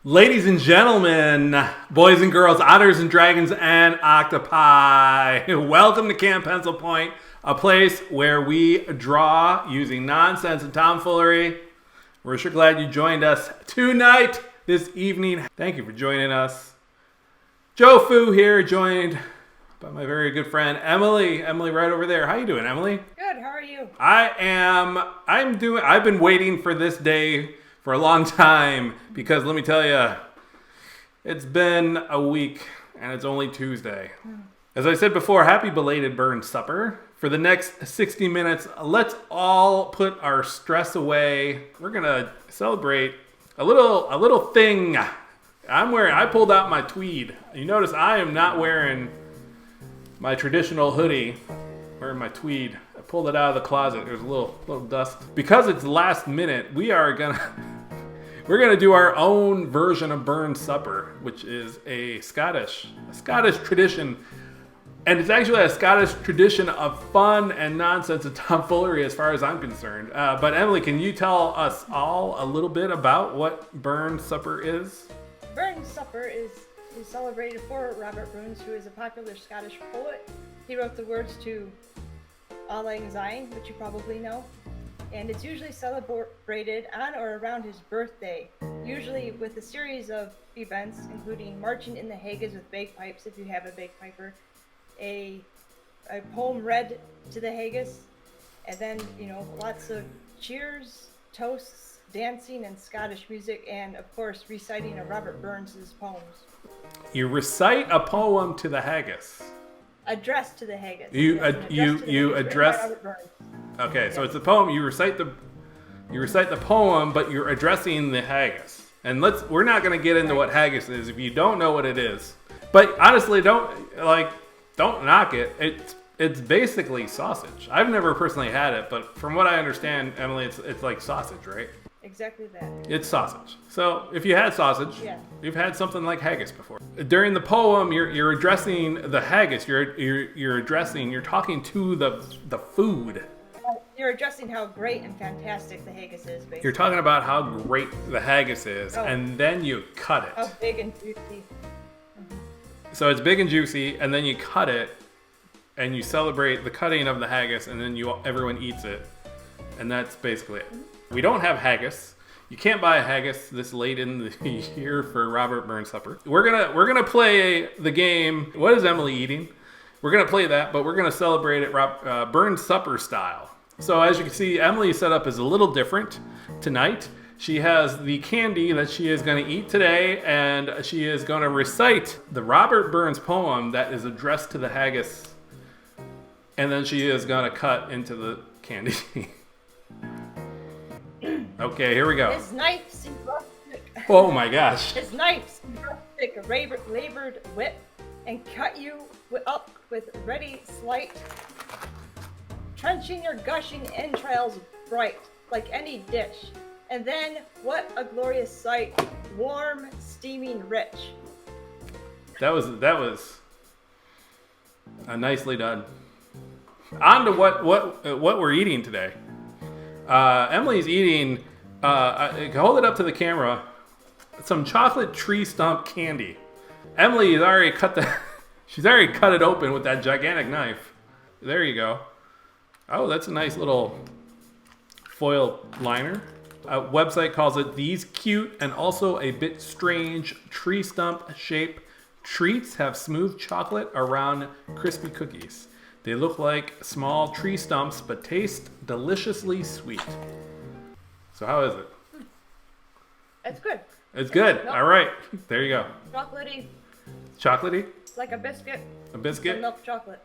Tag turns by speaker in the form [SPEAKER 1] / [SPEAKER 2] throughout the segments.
[SPEAKER 1] Ladies and gentlemen, boys and girls, otters and dragons and octopi, welcome to Camp Pencil Point, a place where we draw using nonsense and tomfoolery. We're sure glad you joined us tonight, this evening. Thank you for joining us. Joe Fu here, joined by my very good friend Emily. Emily right over there. How you doing, Emily?
[SPEAKER 2] Good, how are you?
[SPEAKER 1] I've been waiting for this day for a long time, because let me tell you, it's been a week and it's only Tuesday. As I said before, happy belated burn supper. For the next 60 minutes, let's all put our stress away. We're gonna celebrate a little thing. I pulled out my tweed. You notice I am not wearing my traditional hoodie. I'm wearing my tweed. I pulled it out of the closet. There's a little dust. Because it's last minute, we're gonna do our own version of burn supper, which is a Scottish tradition. And it's actually a Scottish tradition of fun and nonsense and tomfoolery as far as I'm concerned. But Emily, can you tell us all a little bit about what burn supper is?
[SPEAKER 2] Burn supper is celebrated for Robert Burns, who is a popular Scottish poet. He wrote the words to Auld Lang Syne, which you probably know. And it's usually celebrated on or around his birthday, usually with a series of events, including marching in the haggis with bagpipes, if you have a bagpiper, a poem read to the haggis, and then, lots of cheers, toasts, dancing, and Scottish music, and of course, reciting of Robert Burns' poems.
[SPEAKER 1] You recite a poem to the haggis.
[SPEAKER 2] Addressed to the haggis.
[SPEAKER 1] You address. Okay, so it's a poem. You recite the poem, but you're addressing the haggis. And we're not going to get into what haggis is if you don't know what it is. But honestly, don't knock it. It's basically sausage. I've never personally had it, but from what I understand, Emily, it's like sausage, right?
[SPEAKER 2] Exactly that.
[SPEAKER 1] It's sausage. So if you had sausage, You've had something like haggis before. During the poem, you're addressing the haggis. You're talking to the food.
[SPEAKER 2] You're addressing how great and fantastic the haggis is, basically.
[SPEAKER 1] You're talking about how great the haggis is, and then you cut it.
[SPEAKER 2] How big and juicy.
[SPEAKER 1] So it's big and juicy, and then you cut it, and you celebrate the cutting of the haggis, and then everyone eats it, and that's basically it. We don't have haggis. You can't buy a haggis this late in the year for Robert Burns supper. We're gonna play the game. What is Emily eating? We're gonna play that, but we're gonna celebrate it Burns supper style. So as you can see, Emily's setup is a little different tonight. She has the candy that she is going to eat today, and she is going to recite the Robert Burns poem that is addressed to the haggis, and then she is going to cut into the candy. Okay, here we go.
[SPEAKER 2] His knife seemed rustic.
[SPEAKER 1] Oh my gosh.
[SPEAKER 2] His knife seemed rustic, a labored whip, and cut you up with ready slight, trenching your gushing entrails bright, like any dish. And then, what a glorious sight, warm, steaming, rich.
[SPEAKER 1] That was nicely done. On to what we're eating today. Emily's eating, hold it up to the camera, some chocolate tree stump candy. Emily has already she's already cut it open with that gigantic knife. There you go. Oh, that's a nice little foil liner. A website calls it these cute and also a bit strange tree stump shape treats have smooth chocolate around crispy cookies. They look like small tree stumps but taste deliciously sweet. So how is it?
[SPEAKER 2] It's good.
[SPEAKER 1] It's good. All right. There you go.
[SPEAKER 2] Chocolatey.
[SPEAKER 1] Chocolatey?
[SPEAKER 2] It's like a biscuit.
[SPEAKER 1] A biscuit?
[SPEAKER 2] With milk chocolate.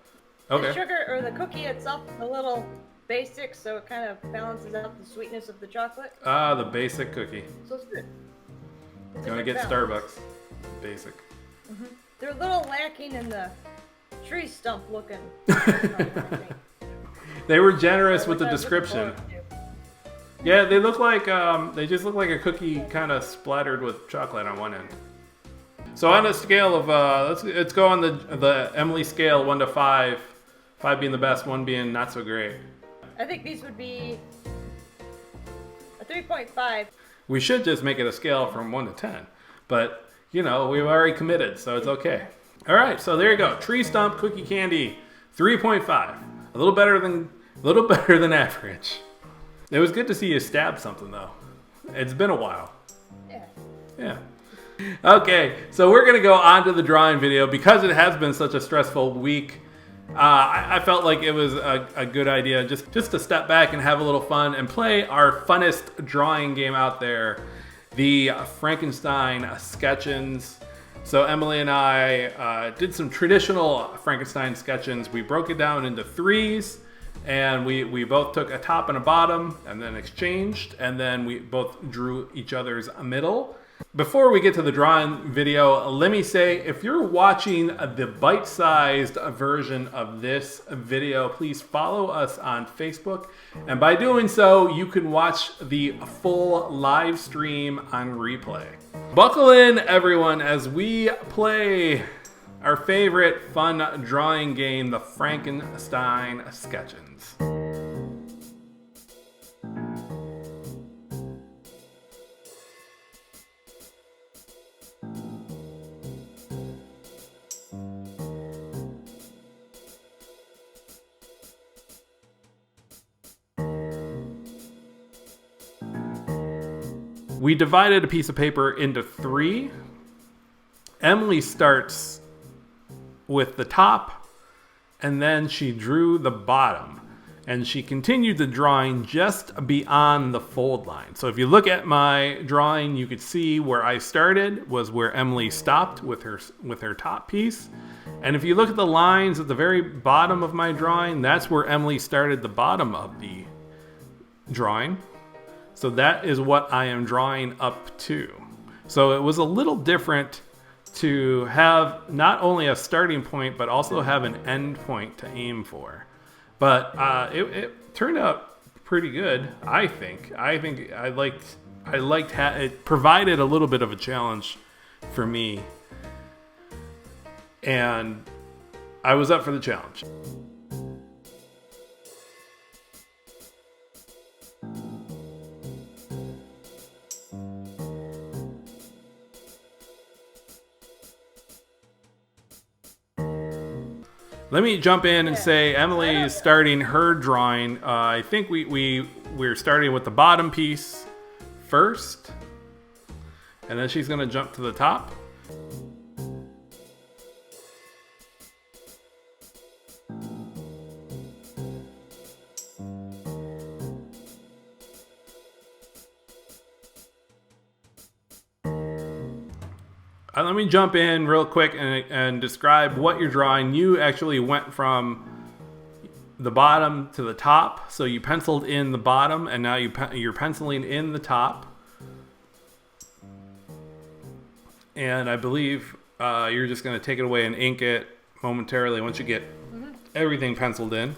[SPEAKER 1] Okay.
[SPEAKER 2] The sugar or the cookie itself is a little basic, so it kind of balances out the sweetness of the chocolate.
[SPEAKER 1] Ah, the basic cookie.
[SPEAKER 2] So it's good.
[SPEAKER 1] You want to get Starbucks. Basic.
[SPEAKER 2] Mm-hmm. They're a little lacking in the tree stump looking.
[SPEAKER 1] They were generous with the description. Yeah, they look like they just look like a cookie kind of splattered with chocolate on one end. So on a scale of let's go on the Emily scale 1 to 5, 5 being the best, 1 being not so great.
[SPEAKER 2] I think these would be a 3.5.
[SPEAKER 1] We should just make it a scale from 1 to 10. But, you know, we've already committed, so it's okay. All right, so there you go. Tree stump cookie candy, 3.5. A little better than average. It was good to see you stab something, though. It's been a while. Yeah. Okay, so we're gonna go on to the drawing video because it has been such a stressful week. I felt like it was a good idea just to step back and have a little fun and play our funnest drawing game out there, the Frankenstein Sketchins. So Emily and I did some traditional Frankenstein Sketchins. We broke it down into threes, and we both took a top and a bottom and then exchanged, and then we both drew each other's middle. Before we get to the drawing video, let me say, if you're watching the bite-sized version of this video, please follow us on Facebook. And by doing so, you can watch the full live stream on replay. Buckle in, everyone, as we play our favorite fun drawing game, the Frankenstein Sketchins. We divided a piece of paper into three. Emily starts with the top, and then she drew the bottom. And she continued the drawing just beyond the fold line. So if you look at my drawing, you could see where I started was where Emily stopped with her top piece. And if you look at the lines at the very bottom of my drawing, that's where Emily started the bottom of the drawing. So that is what I am drawing up to. So it was a little different to have not only a starting point, but also have an end point to aim for. But it turned out pretty good, I think. I liked it provided a little bit of a challenge for me. And I was up for the challenge. Let me jump in and say Emily is starting her drawing. I think we're starting with the bottom piece first, and then she's going to jump to the top. Let me jump in real quick and describe what you're drawing. You actually went from the bottom to the top. So you penciled in the bottom, and now you're penciling in the top. And I believe you're just going to take it away and ink it momentarily once you get everything penciled in.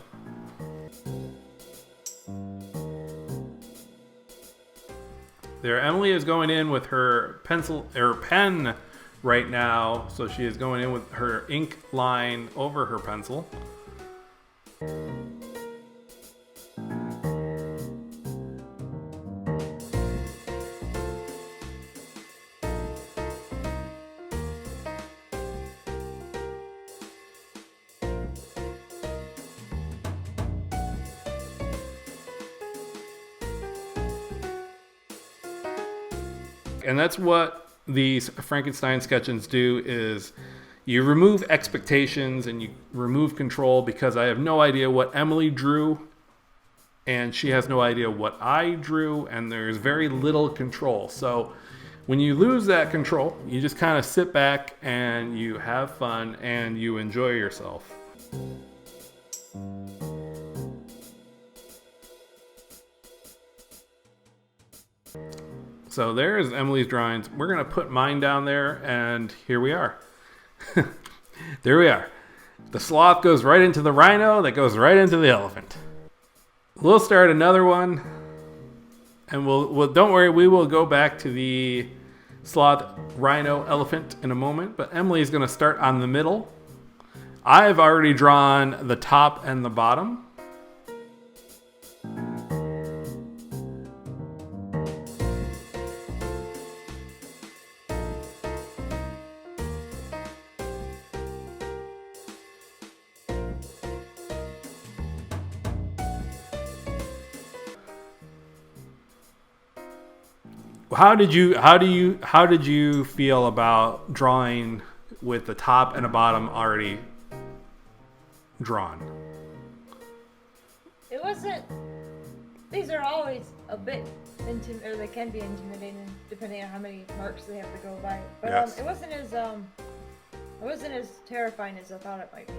[SPEAKER 1] There, Emily is going in with her pen right now, so she is going in with her ink line over her pencil. And that's what these Frankenstein Sketchins do, is you remove expectations and you remove control, because I have no idea what Emily drew and she has no idea what I drew, and there's very little control. So when you lose that control, you just kind of sit back and you have fun and you enjoy yourself. So there's Emily's drawings. We're going to put mine down there, and here we are. There we are. The sloth goes right into the rhino, that goes right into the elephant. We'll start another one, and we'll don't worry, we will go back to the sloth, rhino, elephant in a moment, but Emily's going to start on the middle. I've already drawn the top and the bottom. how did you feel about drawing with the top and the bottom already drawn?
[SPEAKER 2] It wasn't. These are always a bit or they can be intimidating depending on how many marks they have to go by. But
[SPEAKER 1] Yes.
[SPEAKER 2] it wasn't as terrifying as I thought it might be.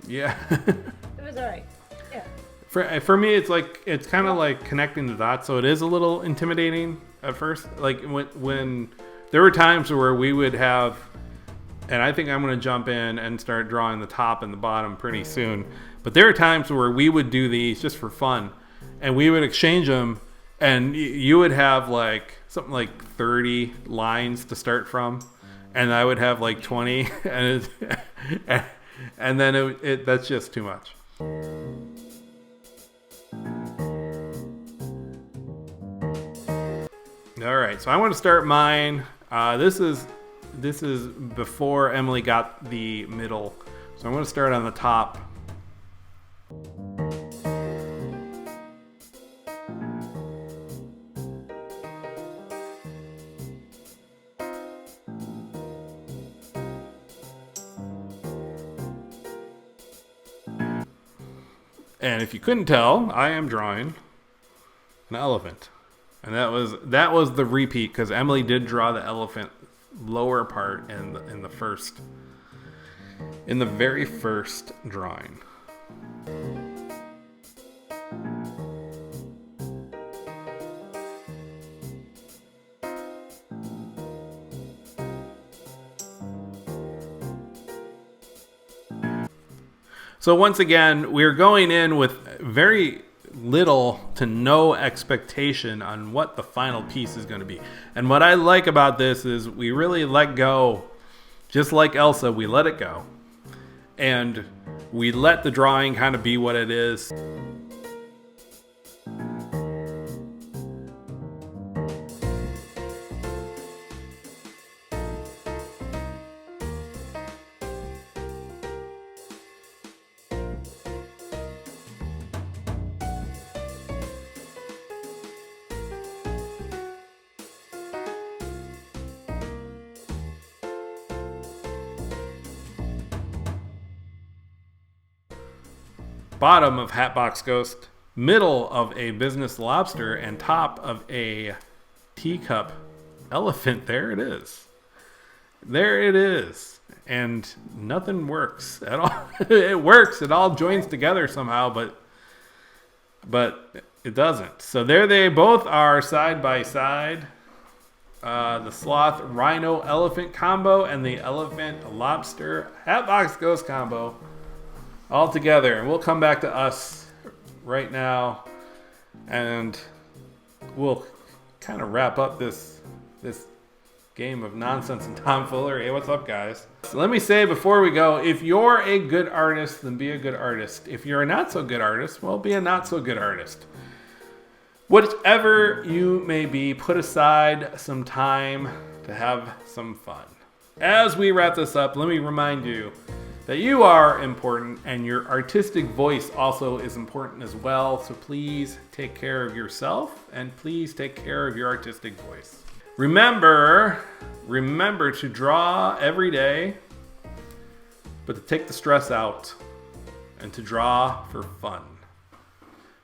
[SPEAKER 1] Yeah.
[SPEAKER 2] It was alright. Yeah.
[SPEAKER 1] For me, it's kind of like connecting the dots, so it is a little intimidating at first. Like when there were times where we would have, and I think I'm going to jump in and start drawing the top and the bottom pretty soon. But there are times where we would do these just for fun, and we would exchange them, and you would have like something like 30 lines to start from, and I would have like 20, and then that's just too much. All right, so I want to start mine. This is before Emily got the middle, so I'm going to start on the top. And if you couldn't tell, I am drawing an elephant. And that was the repeat, because Emily did draw the elephant lower part in the very first drawing. So once again, we're going in with very little to no expectation on what the final piece is going to be. And what I like about this is we really let go, just like Elsa, we let it go. And we let the drawing kind of be what it is. Bottom of Hatbox Ghost, middle of a business lobster, and top of a teacup elephant. There it is. There it is. And nothing works at all. It works. It all joins together somehow, but it doesn't. So there they both are side by side. The sloth rhino elephant combo and the elephant lobster Hatbox Ghost combo. All together, and we'll come back to us right now, and we'll kind of wrap up this game of nonsense and tomfoolery. Hey, what's up, guys? So let me say before we go, if you're a good artist, then be a good artist. If you're a not so good artist, well, be a not so good artist. Whatever you may be, put aside some time to have some fun. As we wrap this up, let me remind you that you are important, and your artistic voice also is important as well. So please take care of yourself, and please take care of your artistic voice. Remember to draw every day, but to take the stress out and to draw for fun.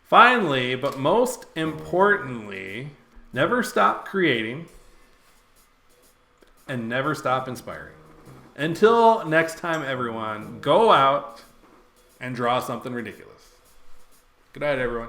[SPEAKER 1] Finally, but most importantly, never stop creating and never stop inspiring. Until next time, everyone, go out and draw something ridiculous. Good night, everyone.